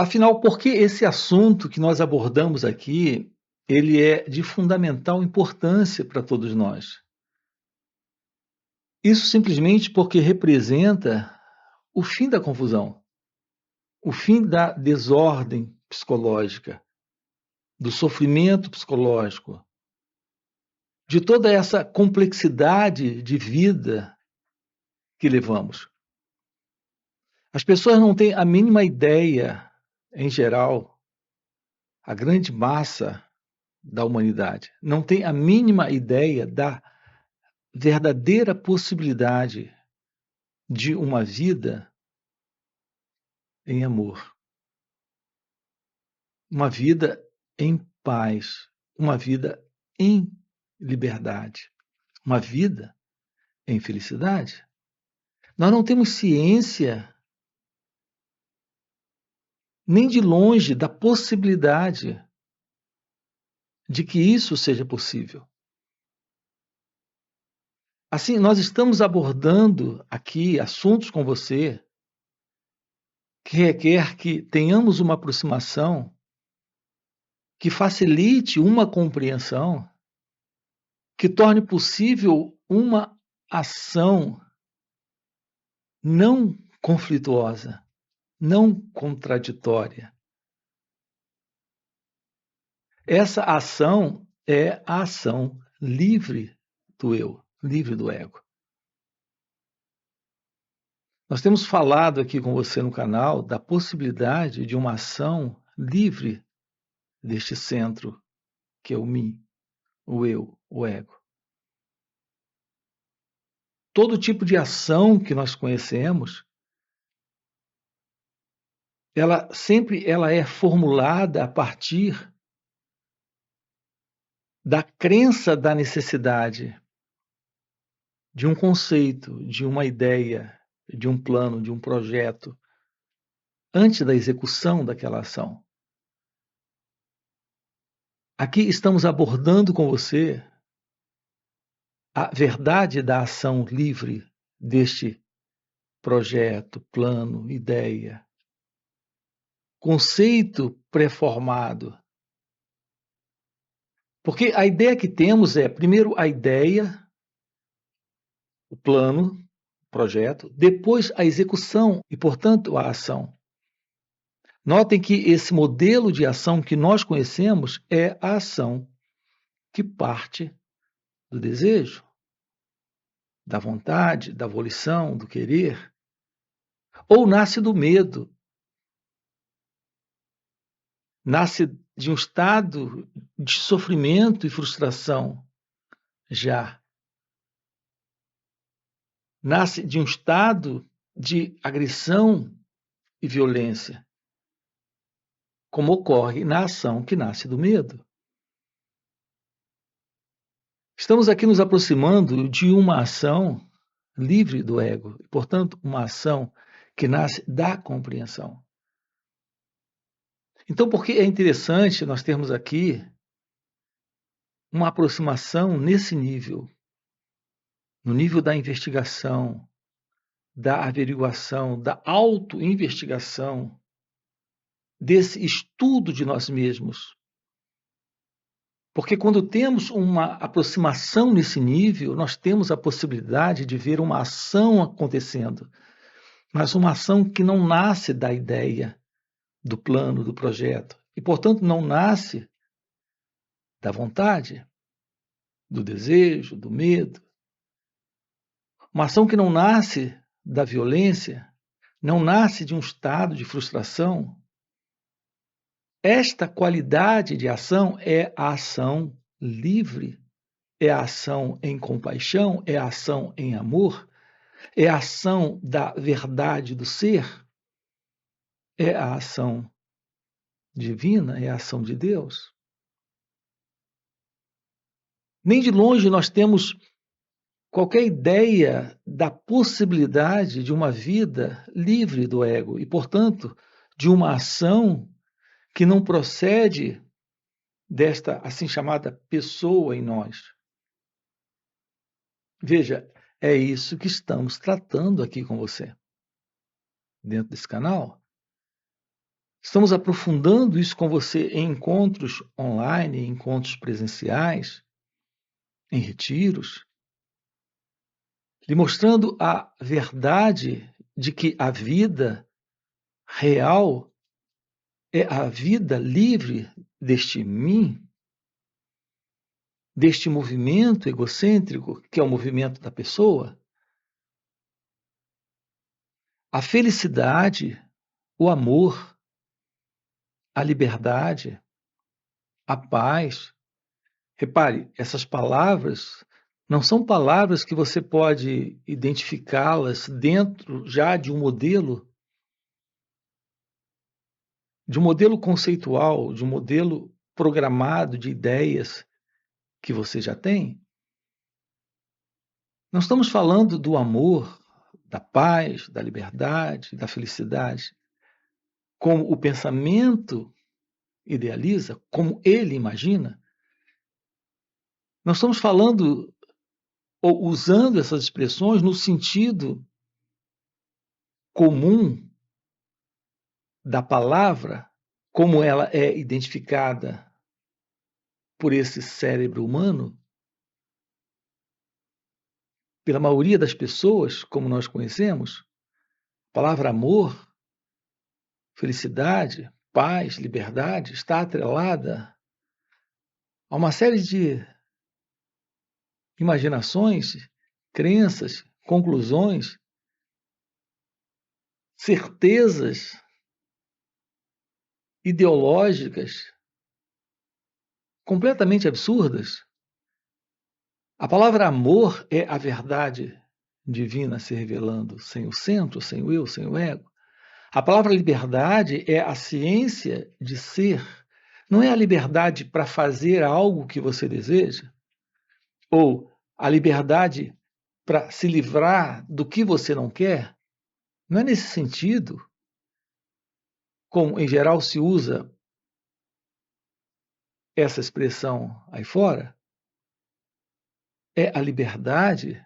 Afinal, por que esse assunto que nós abordamos aqui, ele é de fundamental importância para todos nós? Isso simplesmente porque representa o fim da confusão, o fim da desordem psicológica, do sofrimento psicológico, de toda essa complexidade de vida que levamos. As pessoas não têm a mínima ideia, em geral, a grande massa da humanidade, não tem a mínima ideia da verdadeira possibilidade de uma vida em amor, uma vida em paz, uma vida em liberdade, uma vida em felicidade. Nós não temos ciência nem de longe da possibilidade de que isso seja possível. Assim, nós estamos abordando aqui assuntos com você que requer que tenhamos uma aproximação que facilite uma compreensão, que torne possível uma ação não conflituosa, não contraditória. Essa ação é a ação livre do eu, livre do ego. Nós temos falado aqui com você no canal da possibilidade de uma ação livre deste centro, que é o mim, o eu, o ego. Todo tipo de ação que nós conhecemos, ela é formulada a partir da crença da necessidade de um conceito, de uma ideia, de um plano, de um projeto, antes da execução daquela ação. Aqui estamos abordando com você a verdade da ação livre deste projeto, plano, ideia, conceito pré-formado. Porque a ideia que temos é, primeiro, a ideia, o plano, o projeto, depois a execução e, portanto, a ação. Notem que esse modelo de ação que nós conhecemos é a ação que parte do desejo, da vontade, da volição, do querer, ou nasce do medo, nasce de um estado de sofrimento e frustração já. Nasce de um estado de agressão e violência, como ocorre na ação que nasce do medo. Estamos aqui nos aproximando de uma ação livre do ego, e, portanto, uma ação que nasce da compreensão. Então, por que é interessante nós termos aqui uma aproximação nesse nível, no nível da investigação, da averiguação, da auto-investigação, desse estudo de nós mesmos? Porque quando temos uma aproximação nesse nível, nós temos a possibilidade de ver uma ação acontecendo, mas uma ação que não nasce da ideia, do plano, do projeto, e, portanto, não nasce da vontade, do desejo, do medo. Uma ação que não nasce da violência, não nasce de um estado de frustração. Esta qualidade de ação é a ação livre, é a ação em compaixão, é a ação em amor, é a ação da verdade do ser, é a ação divina, é a ação de Deus. Nem de longe nós temos qualquer ideia da possibilidade de uma vida livre do ego e, portanto, de uma ação que não procede desta assim chamada pessoa em nós. Veja, é isso que estamos tratando aqui com você, dentro desse canal. Estamos aprofundando isso com você em encontros online, em encontros presenciais, em retiros, lhe mostrando a verdade de que a vida real é a vida livre deste mim, deste movimento egocêntrico, que é o movimento da pessoa. A felicidade, o amor, a liberdade, a paz. Repare, essas palavras não são palavras que você pode identificá-las dentro já de um modelo conceitual, de um modelo programado de ideias que você já tem. Não estamos falando do amor, da paz, da liberdade, da felicidade, como o pensamento idealiza, como ele imagina. Nós estamos falando ou usando essas expressões no sentido comum da palavra, como ela é identificada por esse cérebro humano, pela maioria das pessoas, como nós conhecemos, a palavra amor, felicidade, paz, liberdade está atrelada a uma série de imaginações, crenças, conclusões, certezas ideológicas completamente absurdas. A palavra amor é a verdade divina se revelando sem o centro, sem o eu, sem o ego. A palavra liberdade é a ciência de ser. Não é a liberdade para fazer algo que você deseja, ou a liberdade para se livrar do que você não quer. Não é nesse sentido, como em geral se usa essa expressão aí fora. É a liberdade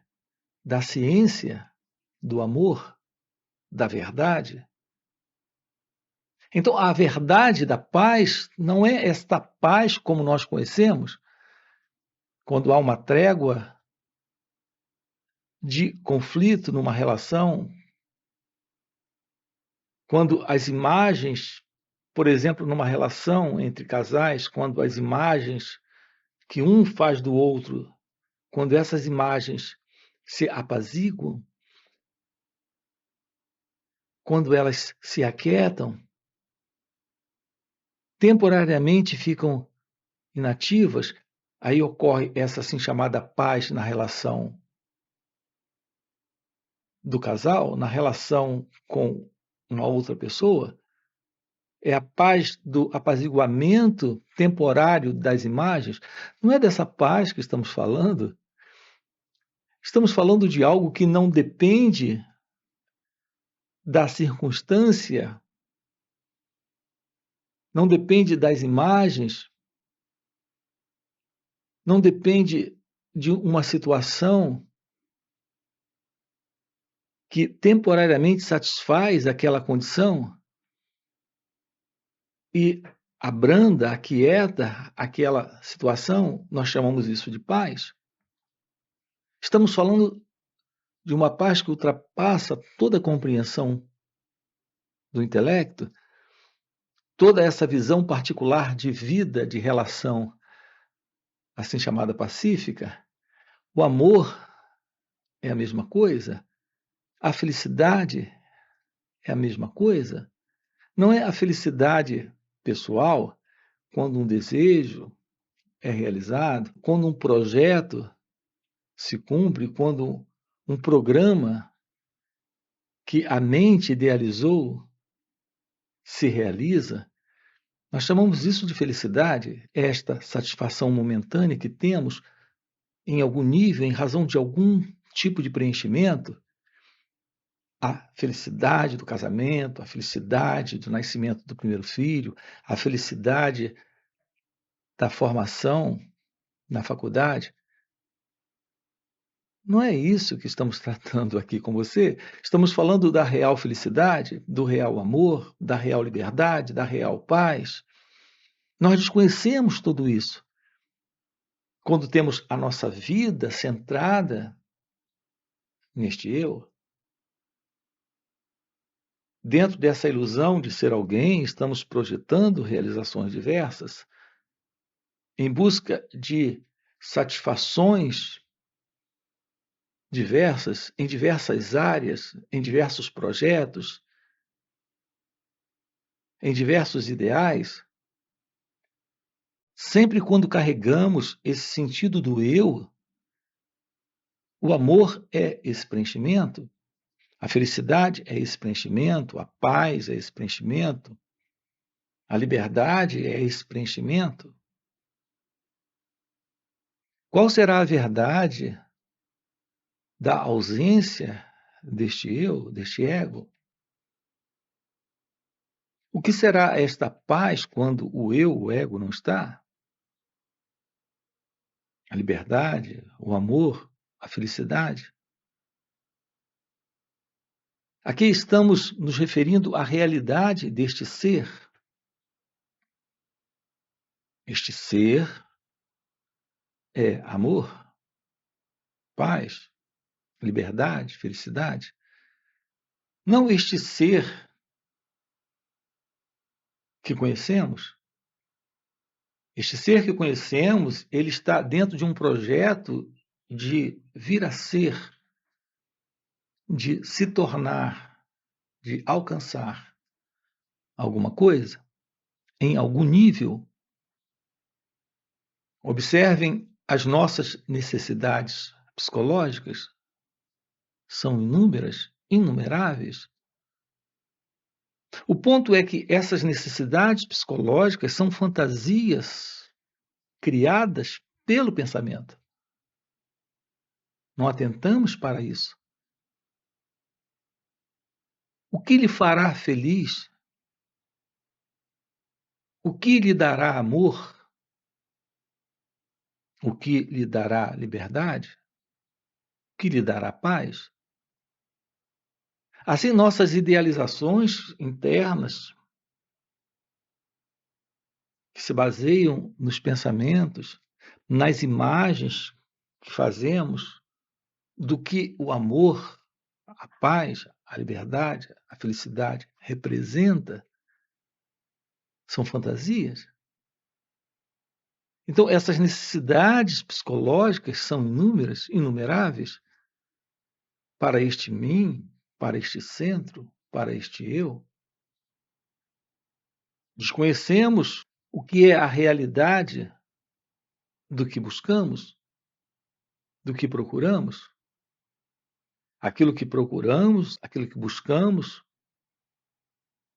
da ciência, do amor, da verdade. Então, a verdade da paz não é esta paz como nós conhecemos, quando há uma trégua de conflito numa relação, quando as imagens, por exemplo, numa relação entre casais, quando as imagens que um faz do outro, quando essas imagens se apaziguam, quando elas se aquietam, temporariamente ficam inativas, aí ocorre essa assim chamada paz na relação do casal, na relação com uma outra pessoa, é a paz do apaziguamento temporário das imagens. Não é dessa paz que estamos falando. Estamos falando de algo que não depende da circunstância, não depende das imagens, não depende de uma situação que temporariamente satisfaz aquela condição e abranda, aquieta aquela situação, nós chamamos isso de paz. Estamos falando de uma paz que ultrapassa toda a compreensão do intelecto, toda essa visão particular de vida, de relação, assim chamada pacífica. O amor é a mesma coisa, a felicidade é a mesma coisa. Não é a felicidade pessoal quando um desejo é realizado, quando um projeto se cumpre, quando um programa que a mente idealizou se realiza. Nós chamamos isso de felicidade, esta satisfação momentânea que temos em algum nível, em razão de algum tipo de preenchimento, a felicidade do casamento, a felicidade do nascimento do primeiro filho, a felicidade da formação na faculdade. Não é isso que estamos tratando aqui com você. Estamos falando da real felicidade, do real amor, da real liberdade, da real paz. Nós desconhecemos tudo isso quando temos a nossa vida centrada neste eu. Dentro dessa ilusão de ser alguém, estamos projetando realizações diversas em busca de satisfações diversas, em diversas áreas, em diversos projetos, em diversos ideais. Sempre quando carregamos esse sentido do eu, o amor é esse preenchimento, a felicidade é esse preenchimento, a paz é esse preenchimento, a liberdade é esse preenchimento. Qual será a verdade da ausência deste eu, deste ego? O que será esta paz quando o eu, o ego, não está? A liberdade, o amor, a felicidade? Aqui estamos nos referindo à realidade deste ser. Este ser é amor, paz, liberdade, felicidade. Não este ser que conhecemos. Este ser que conhecemos, ele está dentro de um projeto de vir a ser, de se tornar, de alcançar alguma coisa, em algum nível. Observem as nossas necessidades psicológicas, são inúmeras, inumeráveis. O ponto é que essas necessidades psicológicas são fantasias criadas pelo pensamento. Não atentamos para isso. O que lhe fará feliz? O que lhe dará amor? O que lhe dará liberdade? O que lhe dará paz? Assim, nossas idealizações internas, que se baseiam nos pensamentos, nas imagens que fazemos do que o amor, a paz, a liberdade, a felicidade representa, são fantasias. Então, essas necessidades psicológicas são inúmeras, inumeráveis, para este mim, para este centro, para este eu. Desconhecemos o que é a realidade do que buscamos, do que procuramos. Aquilo que procuramos, aquilo que buscamos,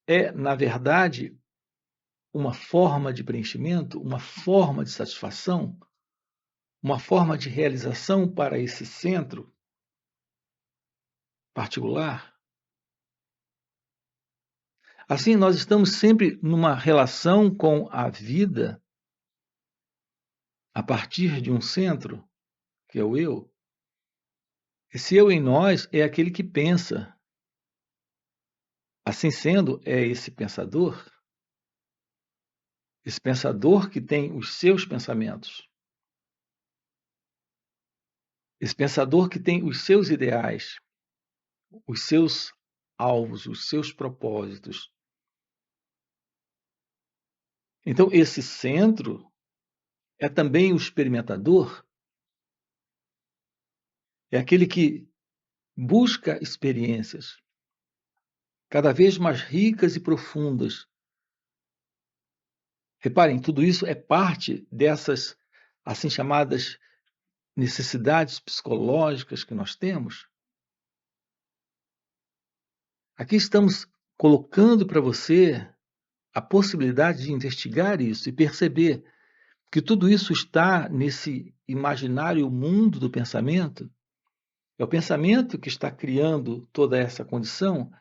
é, na verdade, uma forma de preenchimento, uma forma de satisfação, uma forma de realização para esse centro particular. Assim, nós estamos sempre numa relação com a vida a partir de um centro, que é o eu. Esse eu em nós é aquele que pensa. Assim sendo, é esse pensador que tem os seus pensamentos, esse pensador que tem os seus ideais, os seus alvos, os seus propósitos. Então, esse centro é também o experimentador, é aquele que busca experiências cada vez mais ricas e profundas. Reparem, tudo isso é parte dessas assim chamadas necessidades psicológicas que nós temos. Aqui estamos colocando para você a possibilidade de investigar isso e perceber que tudo isso está nesse imaginário mundo do pensamento. É o pensamento que está criando toda essa condição,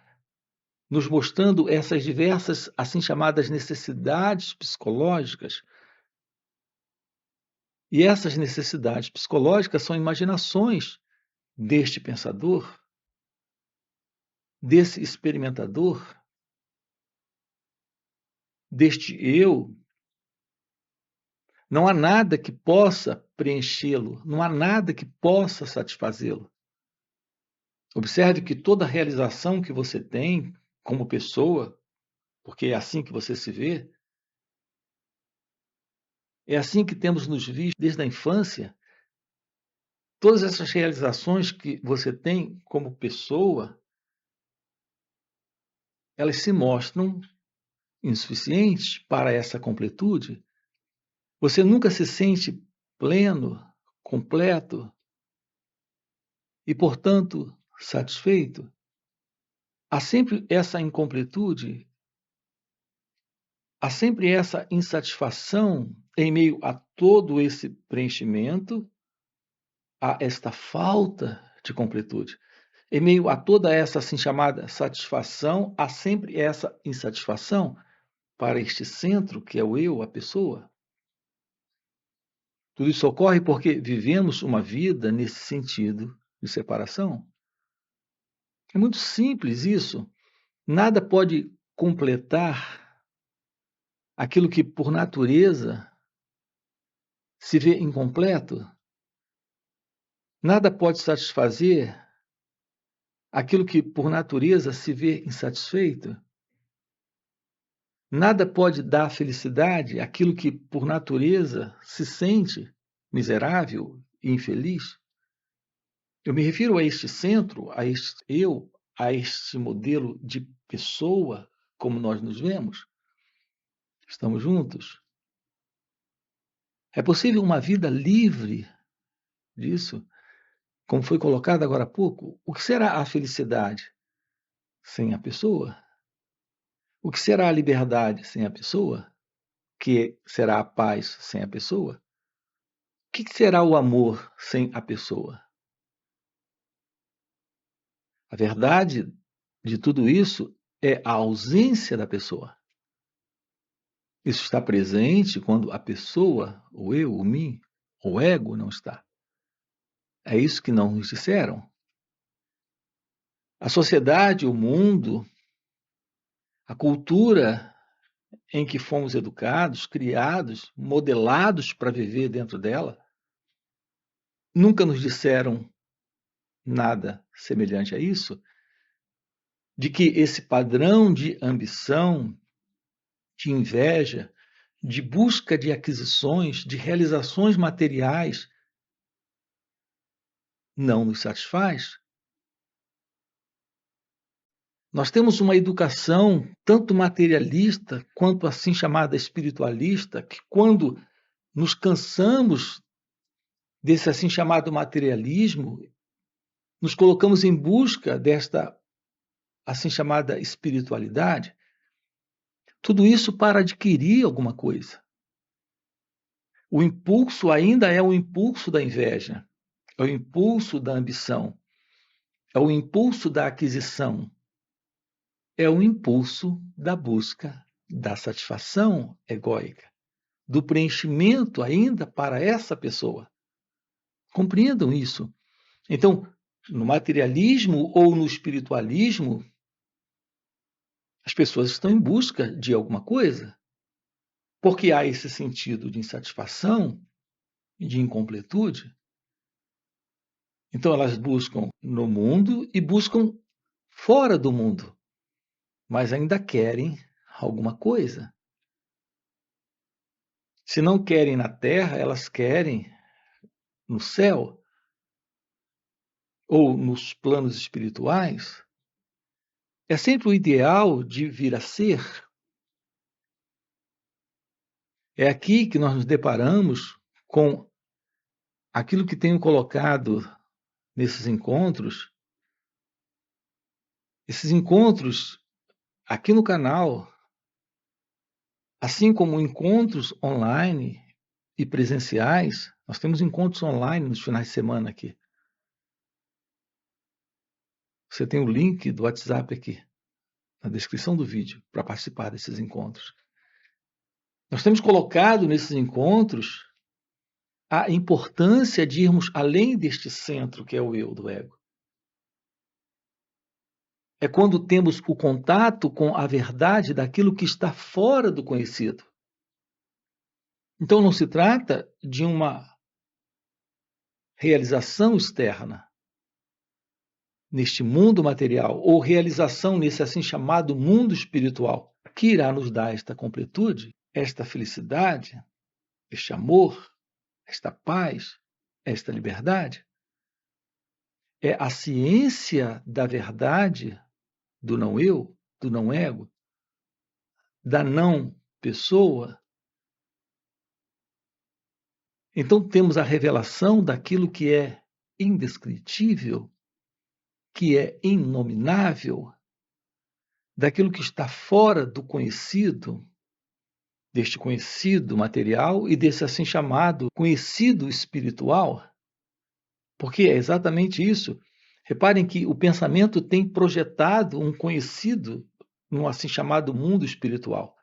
nos mostrando essas diversas, assim chamadas, necessidades psicológicas. E essas necessidades psicológicas são imaginações deste pensador, desse experimentador, deste eu, não há nada que possa preenchê-lo, não há nada que possa satisfazê-lo. Observe que toda realização que você tem como pessoa, porque é assim que você se vê, é assim que temos nos visto desde a infância. Todas essas realizações que você tem como pessoa, elas se mostram insuficientes para essa completude. Você nunca se sente pleno, completo e, portanto, satisfeito. Há sempre essa incompletude, há sempre essa insatisfação em meio a todo esse preenchimento, a esta falta de completude. Em meio a toda essa assim chamada satisfação, há sempre essa insatisfação para este centro que é o eu, a pessoa. Tudo isso ocorre porque vivemos uma vida nesse sentido de separação. É muito simples isso. Nada pode completar aquilo que, por natureza, se vê incompleto. Nada pode satisfazer aquilo que, por natureza, se vê insatisfeito. Nada pode dar felicidade àquilo que, por natureza, se sente miserável e infeliz. Eu me refiro a este centro, a este eu, a este modelo de pessoa, como nós nos vemos. Estamos juntos? É possível uma vida livre disso? Como foi colocado agora há pouco, o que será a felicidade sem a pessoa? O que será a liberdade sem a pessoa? O que será a paz sem a pessoa? O que será o amor sem a pessoa? A verdade de tudo isso é a ausência da pessoa. Isso está presente quando a pessoa, o eu, o mim, o ego não está. É isso que não nos disseram. A sociedade, o mundo, a cultura em que fomos educados, criados, modelados para viver dentro dela, nunca nos disseram nada semelhante a isso, de que esse padrão de ambição, de inveja, de busca de aquisições, de realizações materiais, não nos satisfaz. Nós temos uma educação tanto materialista quanto assim chamada espiritualista, que quando nos cansamos desse assim chamado materialismo, nos colocamos em busca desta assim chamada espiritualidade, tudo isso para adquirir alguma coisa. O impulso ainda é o impulso da inveja, é o impulso da ambição, é o impulso da aquisição, é o impulso da busca da satisfação egóica, do preenchimento ainda para essa pessoa. Compreendam isso. Então, no materialismo ou no espiritualismo, as pessoas estão em busca de alguma coisa, porque há esse sentido de insatisfação e de incompletude. Então, elas buscam no mundo e buscam fora do mundo, mas ainda querem alguma coisa. Se não querem na terra, elas querem no céu ou nos planos espirituais. É sempre o ideal de vir a ser. É aqui que nós nos deparamos com aquilo que tenho colocado nesses encontros. Esses encontros aqui no canal, assim como encontros online e presenciais, nós temos encontros online nos finais de semana aqui. Você tem o link do WhatsApp aqui na descrição do vídeo para participar desses encontros. Nós temos colocado nesses encontros a importância de irmos além deste centro que é o eu do ego. É quando temos o contato com a verdade daquilo que está fora do conhecido. Então não se trata de uma realização externa neste mundo material ou realização nesse assim chamado mundo espiritual, que irá nos dar esta completude, esta felicidade, este amor, esta paz, esta liberdade. É a ciência da verdade, do não eu, do não ego, da não pessoa. Então temos a revelação daquilo que é indescritível, que é inominável, daquilo que está fora do conhecido, deste conhecido material e desse assim chamado conhecido espiritual, porque é exatamente isso. Reparem que o pensamento tem projetado um conhecido num assim chamado mundo espiritual.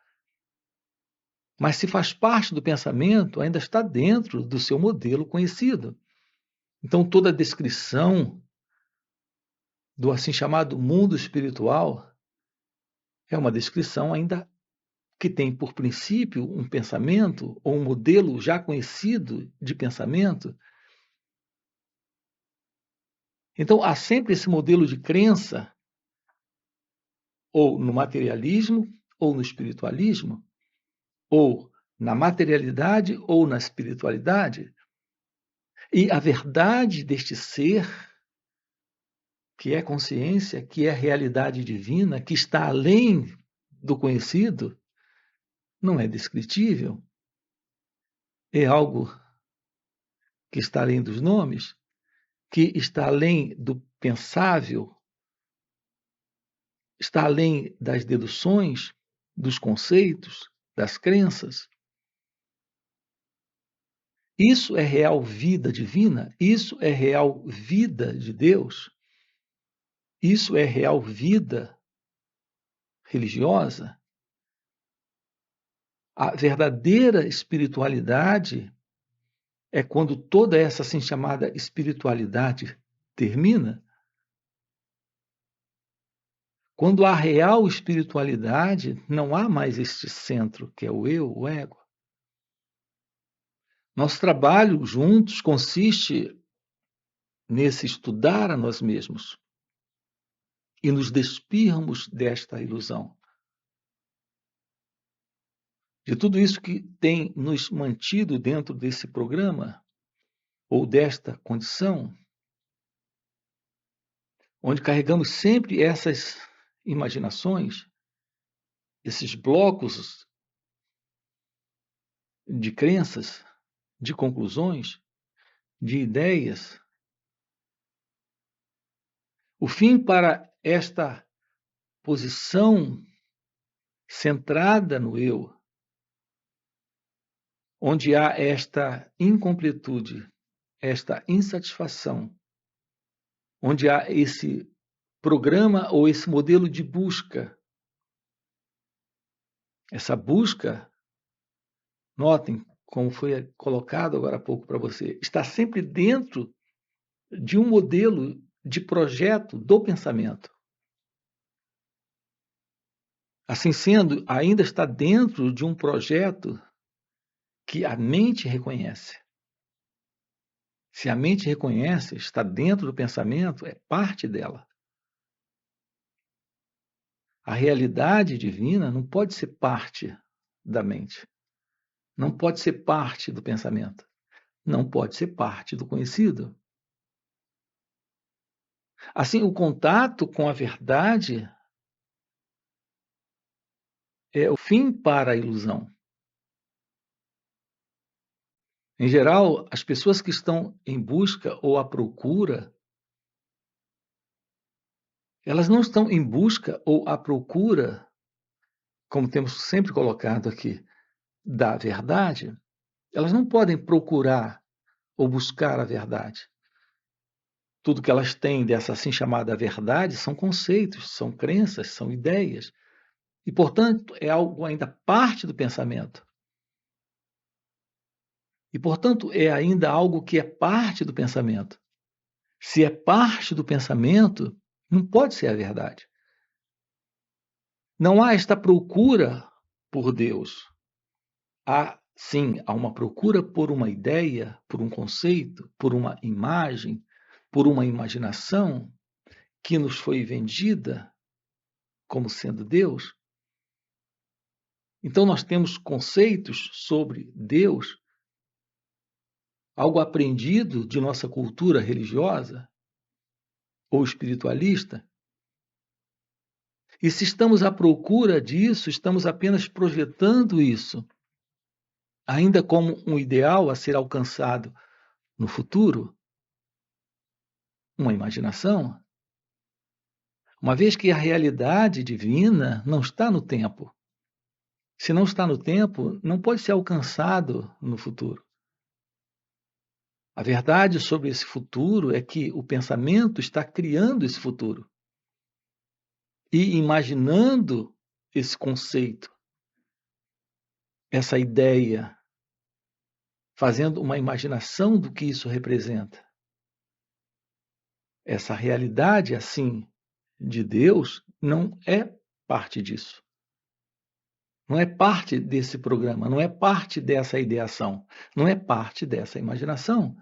Mas se faz parte do pensamento, ainda está dentro do seu modelo conhecido. Então toda a descrição do assim chamado mundo espiritual é uma descrição ainda que tem por princípio um pensamento ou um modelo já conhecido de pensamento. Então há sempre esse modelo de crença, ou no materialismo, ou no espiritualismo, ou na materialidade ou na espiritualidade. E a verdade deste ser, que é consciência, que é realidade divina, que está além do conhecido, não é descritível. É algo que está além dos nomes, que está além do pensável, está além das deduções, dos conceitos, das crenças. Isso é real vida divina, isso é real vida de Deus, isso é real vida religiosa. A verdadeira espiritualidade é quando toda essa assim chamada espiritualidade termina. Quando há real espiritualidade, não há mais este centro que é o eu, o ego. Nosso trabalho juntos consiste nesse estudar a nós mesmos e nos despirmos desta ilusão. De tudo isso que tem nos mantido dentro desse programa ou desta condição, onde carregamos sempre essas imaginações, esses blocos de crenças, de conclusões, de ideias. O fim para esta posição centrada no eu, onde há esta incompletude, esta insatisfação, onde há esse programa ou esse modelo de busca. Essa busca, notem como foi colocado agora há pouco para você, está sempre dentro de um modelo de projeto do pensamento. Assim sendo, ainda está dentro de um projeto que a mente reconhece. Se a mente reconhece, está dentro do pensamento, é parte dela. A realidade divina não pode ser parte da mente. Não pode ser parte do pensamento. Não pode ser parte do conhecido. Assim, o contato com a verdade é o fim para a ilusão. Em geral, as pessoas que estão em busca ou à procura, elas não estão em busca ou à procura, como temos sempre colocado aqui, da verdade. Elas não podem procurar ou buscar a verdade. Tudo que elas têm dessa assim chamada verdade são conceitos, são crenças, são ideias. E, portanto, é algo ainda parte do pensamento. E, portanto, é ainda algo que é parte do pensamento. Se é parte do pensamento, não pode ser a verdade. Não há esta procura por Deus. Sim, há uma procura por uma ideia, por um conceito, por uma imagem, por uma imaginação que nos foi vendida como sendo Deus. Então, nós temos conceitos sobre Deus, algo aprendido de nossa cultura religiosa ou espiritualista. E se estamos à procura disso, estamos apenas projetando isso, ainda como um ideal a ser alcançado no futuro, uma imaginação, uma vez que a realidade divina não está no tempo. Se não está no tempo, não pode ser alcançado no futuro. A verdade sobre esse futuro é que o pensamento está criando esse futuro e imaginando esse conceito, essa ideia, fazendo uma imaginação do que isso representa. Essa realidade, assim, de Deus, não é parte disso. Não é parte desse programa, não é parte dessa ideação, não é parte dessa imaginação.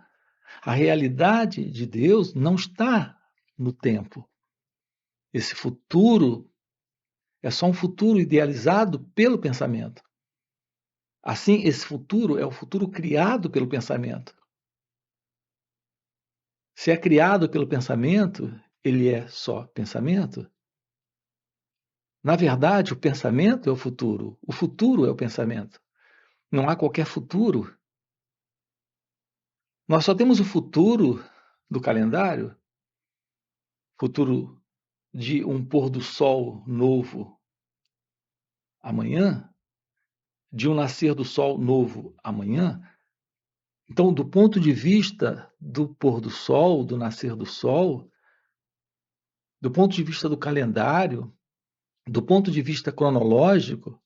A realidade de Deus não está no tempo. Esse futuro é só um futuro idealizado pelo pensamento. Assim, esse futuro é o futuro criado pelo pensamento. Se é criado pelo pensamento, ele é só pensamento. Na verdade, o pensamento é o futuro é o pensamento. Não há qualquer futuro. Nós só temos o futuro do calendário, futuro de um pôr do sol novo amanhã, de um nascer do sol novo amanhã. Então, do ponto de vista do pôr do sol, do nascer do sol, do ponto de vista do calendário, do ponto de vista cronológico,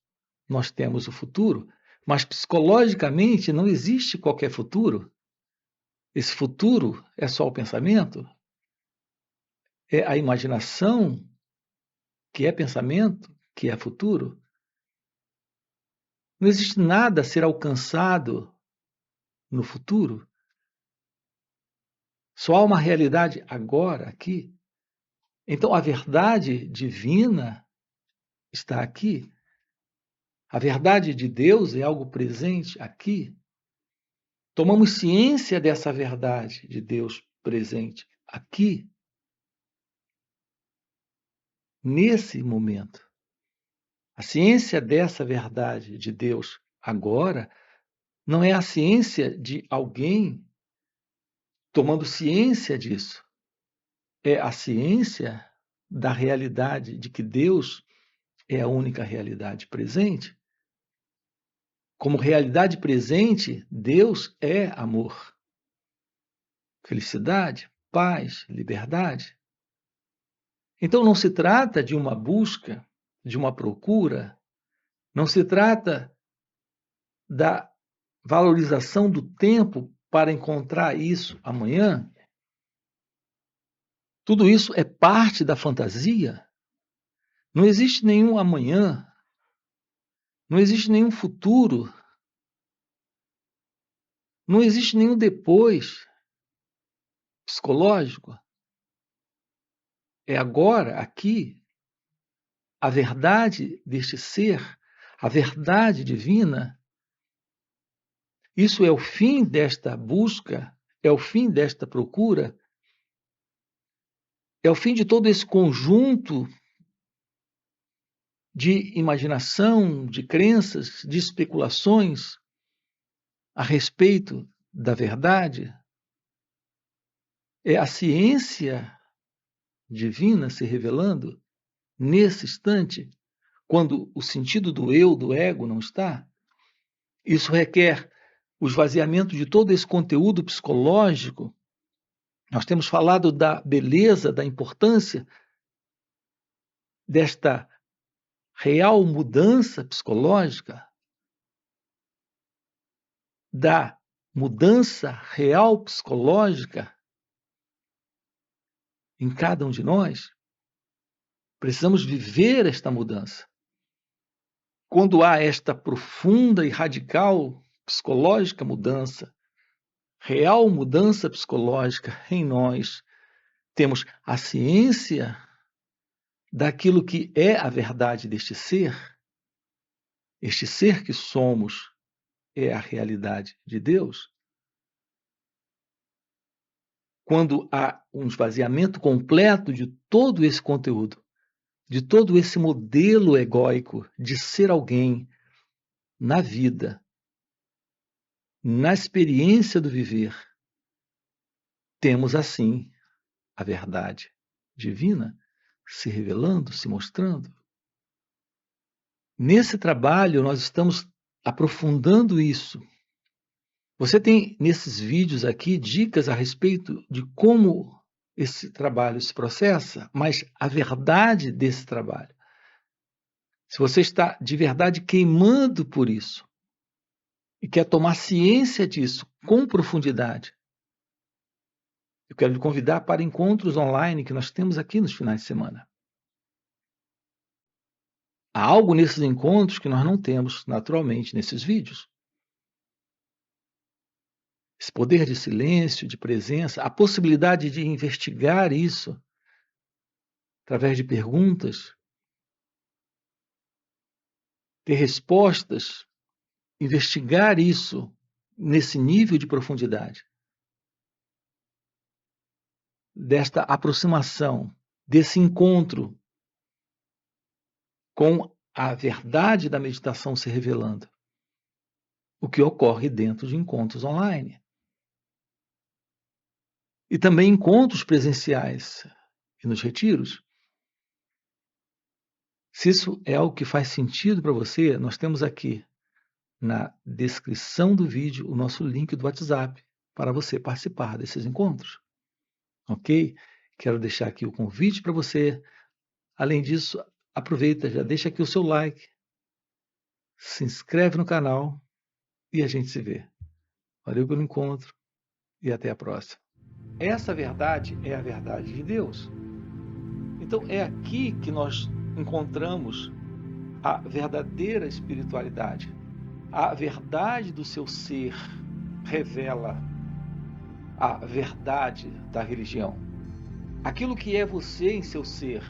nós temos o futuro, mas psicologicamente não existe qualquer futuro. Esse futuro é só o pensamento, é a imaginação, que é pensamento, que é futuro. Não existe nada a ser alcançado no futuro. Só há uma realidade agora, aqui. Então, a verdade divina está aqui. A verdade de Deus é algo presente aqui. Tomamos ciência dessa verdade de Deus presente aqui, nesse momento. A ciência dessa verdade de Deus agora não é a ciência de alguém tomando ciência disso. É a ciência da realidade de que Deus é a única realidade presente. Como realidade presente, Deus é amor, felicidade, paz, liberdade. Então não se trata de uma busca, de uma procura, não se trata da valorização do tempo para encontrar isso amanhã. Tudo isso é parte da fantasia. Não existe nenhum amanhã, não existe nenhum futuro, não existe nenhum depois psicológico. É agora, aqui, a verdade deste ser, a verdade divina. Isso é o fim desta busca, é o fim desta procura, é o fim de todo esse conjunto de imaginação, de crenças, de especulações a respeito da verdade. É a ciência divina se revelando nesse instante, quando o sentido do eu, do ego, não está. Isso requer o esvaziamento de todo esse conteúdo psicológico. Nós temos falado da beleza, da importância desta real mudança psicológica, da mudança real psicológica em cada um de nós. Precisamos viver esta mudança. quando há esta profunda e radical psicológica mudança, real mudança psicológica em nós, temos a ciência daquilo que é a verdade deste ser, este ser que somos é a realidade de Deus. Quando há um esvaziamento completo de todo esse conteúdo, de todo esse modelo egóico de ser alguém na vida, na experiência do viver, temos assim a verdade divina se revelando, se mostrando. Nesse trabalho, nós estamos aprofundando isso. Você tem nesses vídeos aqui dicas a respeito de como esse trabalho se processa, mas a verdade desse trabalho. Se você está de verdade queimando por isso e quer tomar ciência disso com profundidade, eu quero lhe convidar para encontros online que nós temos aqui nos finais de semana. Há algo nesses encontros que nós não temos naturalmente nesses vídeos. Esse poder de silêncio, de presença, a possibilidade de investigar isso através de perguntas, ter respostas, investigar isso nesse nível de profundidade, desta aproximação, desse encontro com a verdade da meditação se revelando, o que ocorre dentro de encontros online. E também encontros presenciais e nos retiros. Se isso é algo que faz sentido para você, nós temos aqui na descrição do vídeo o nosso link do WhatsApp para você participar desses encontros. Ok? Quero deixar aqui o convite para você. Além disso, aproveita, já deixa aqui o seu like, se inscreve no canal e a gente se vê. Valeu pelo encontro e até a próxima. Essa verdade é a verdade de Deus. Então é aqui que nós encontramos a verdadeira espiritualidade. A verdade do seu ser revela a verdade da religião. Aquilo que é você em seu ser